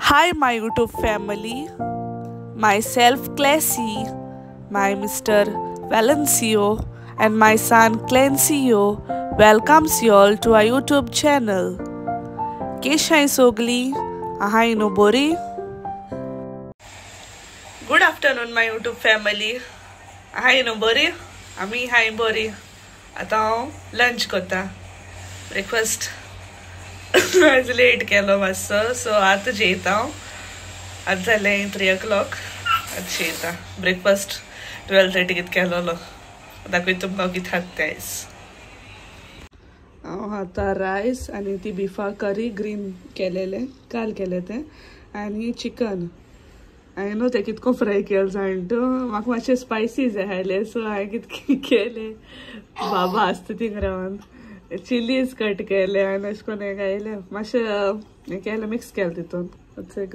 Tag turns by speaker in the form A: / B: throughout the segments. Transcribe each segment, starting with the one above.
A: Hi, my YouTube family. Myself, Classy, my Mr. Valencio, and my son, Clencio, welcomes you all to our YouTube channel. Keshai Sogli, ahai no bori. Good afternoon, my YouTube family. Ahai no bori. Ami hai bori. आता lunch करता breakfast आज late केलो मातसो so आतां जेयता आतां जालें 3 o'clock आतां जेयता breakfast 12:30 कितें केलोलो दाखयता तुमकां कितें खाता आयज हांव खाता रायस आनी ती बिफा करी ग्रीन केलेले काल केले तें आनी चिकन हांवें न्हू तें कितको फ्राय केलें जाण तूं म्हाका मातशें स्पायसी जाय आहले सो हांवें कितें केलें बाबा आसता थिंग रावन चिलीज कट केले आनी अशें करून हें घायलें मातशें हें केलें मिक्स केलें तितून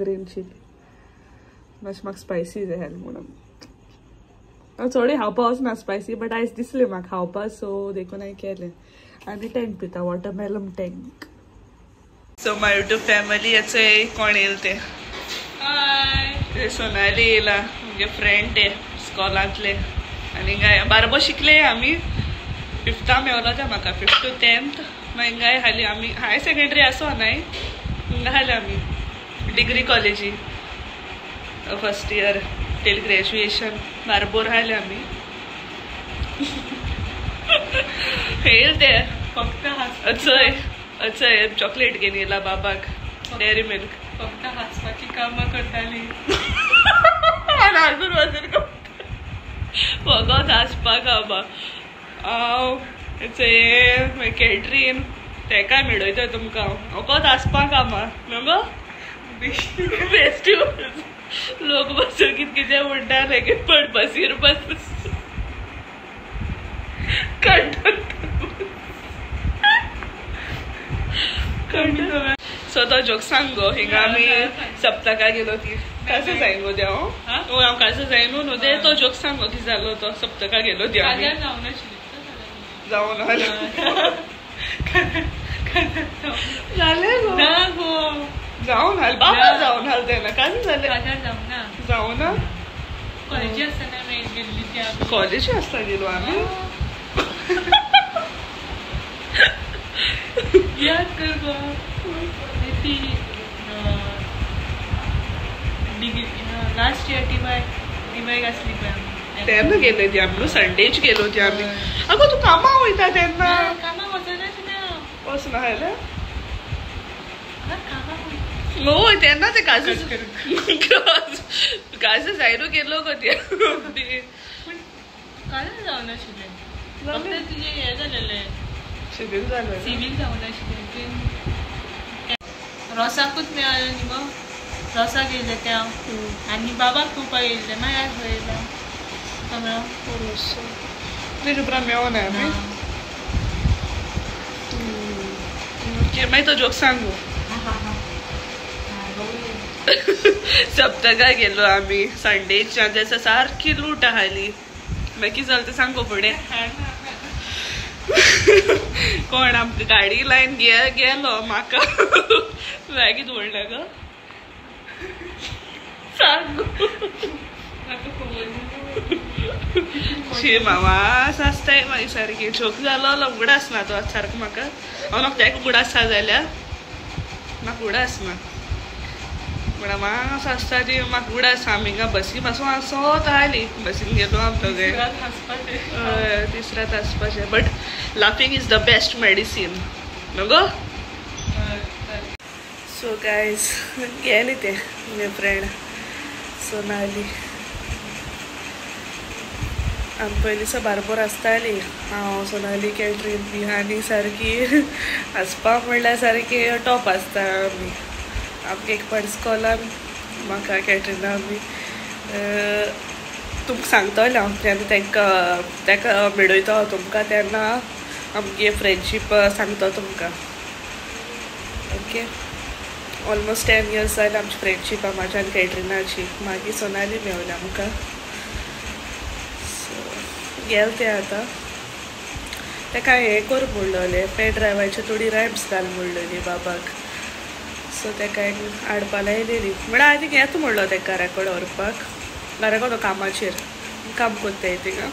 A: ग्रीन चिली मातशें म्हाका स्पायसी जाय आहलें म्हणून चोडे खावपा वचना स्पायसी बट आयज दिसलें म्हाका खावपा सो देखून हांवें केलें आनी टँक पिता watermelon tank so my YouTube family हेचो कोण येयला ते हाय सोनाली येयला म्हगे फ्रेंड ते स्कॉलांतले आनी गाय बारबो शिकले आमी 5th मेवलो ते म्हाका 5th to 10th मागीर गाय हाली आमी हायर सेकंडरी आसो नाय हिंगा हाली आमी डिग्री कॉलेजी फर्स्ट इयर टील ग्रॅज्युएशन बारबोर हाली आमी येयल ते फक्त अचय अचय चॉकलेट घेवन येयला बाबाक डेअरी मिल्क फक्त हांसपाची कामां करताली अजून वचून फकत हांसपा कामां हांव हें कॅटरीन तेका मेळयता तुमकां फकत हांसपा कामां न्हू फेस्टिवल लोक बसून कितें कितें म्हणटाले की पण बसीर बस सो तो जोक सांग गो हिंगा आमी सप्तका गेलो ती कासो जाय गो देव हांव कासो जाय न्हू दे तो जोक सांग गो कितें जालो तो सप्तका गेलो ती आमी जावन जालें ना गो जावन हाल बाबा जावन हाल तेन्ना काजू जालें जावं ना कॉलेजी आसतना गेल्ली ती कॉलेजी आसता गेलो आमी याद कर गो ती डिग्री लास्ट इयर टीवाय आसली पळय तेन्ना गेले ती आमी संडेच गेलो ती आमी आगो तूं कामां वयता तेन्ना कामां वचना हेले होय तेन्ना ते काजू जायरो गेलो गो ती काजू जावन आशिल्लें फक्त तुजें हें जालेलें सिवील जावन आशिल्लें रोसाकूच मेळ्ळें न्ही गो रोसाक येयलें तें हांव आनी बाबाक पिवपाक येयल्लें मागीर खंय येयलें तेजे उपरांत मेळोना मागीर तो जोक सांग गो सप्तका गेलो आमी संडेच्या दिसा सारकी लूट आहाली मागीर कितें जालें तें सांग गो फुडें कोण आमकां गाडी लायन गेलो म्हाका मागीर म्हणलें गो सांग शी मावास आसताय मागीर सारकी जोक जालो उगडास ना तो सारको म्हाका हांव म्हाका तेका उगडास आसा जाल्यार म्हाका उडास ना म्हणा मास आसता ती म्हाका उडास आमी हिंगा बसी पासून आसत आयली बसीन गेलो आमी दोगे तिसऱ्यात हांसपाचें but laughing is the best medicine न्हू गो सो गायज गेली ते म्हजे फ्रेंड सोनाली आमी पयलीं बारबोर आसताली हांव सोनाली कॅटरीन बी आनी सारकी हांसपाक म्हणल्यार सारकी टॉप आसता आमी आमकां एक पाट स्कॉलान म्हाका कॅटरिना बी तुमकां सांगतलें हांव तेन्ना तेका मेळयता तुमकां तेन्ना आमगे फ्रेंडशीप सांगता तुमकां ओके ऑलमोस्ट 10 years जाली आमची फ्रेंडशीप म्हाज्या आनी कॅटरिनाची मागीर सोनाली मेवली आमकां सो गेल ते आतां तेका हें कर म्हणलोलें पेन ड्रायवाचे थोडी रॅम्स घाल म्हणलोली बाबाक सो ताका हाडपा लायलेली म्हणल्यार हांवें थिंगा येता म्हणलो ताका घरा कडेन व्हरपाक घरा कडेन कामाचेर काम कोत्ताय थिंगा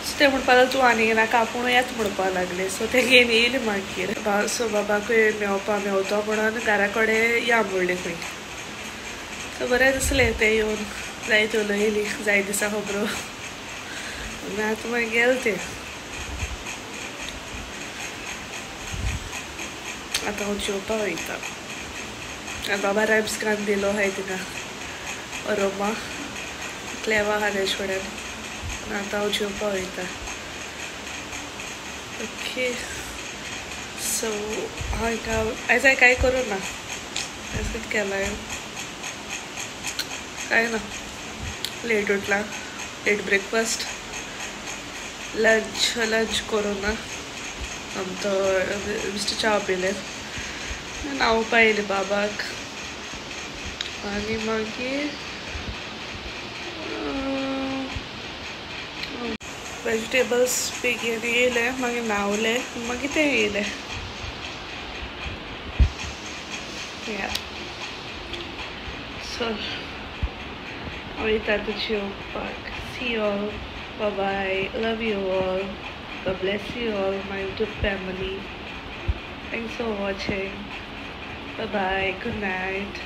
A: सो ते म्हणपा लागले तूं आनी नाका आपूण येता म्हणपा लागले सो ते घेवन येयली मागीर सो बाबाकूय मेवता म्हणून घरा कडेन या म्हणली खंय सो बरें दिसलें ते येवन जायते उलयली जाय दिसा खबरो आतां मागीर गेले ते आतां हांव जेवपा वयता आनी बाबा रायम्स कान दिलो हाय थिंगा रोमा क्लेवा आहा तेजे कडेन आतां हांव जेवपा वयता ओके सो हांव आयज हांवें कांय करूं ना आयज कितें केलां काय ना लेट उठला लेट ब्रेकफास्ट लंच करूं ना आमचो बेश्टे च्या पिले हांव पायलें बाबाक आनी मागीर वेजिटेबल्स बी घेवन येयले मागीर न्हावले मागीर ते येयले सो वयता आतां जेवपाक see you all bye bye love you all God bless you all, my YouTube family. Thanks for watching. Bye bye. Good night.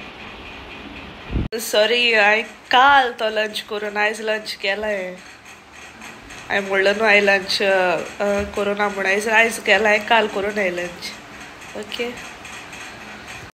A: Sorry, I काल तो लंच करून आयज लंच केलाय हांवें म्हणलं न्हू हांवें लंच करूं ना म्हूण आयज केलां काल करून हांवें लंच ओके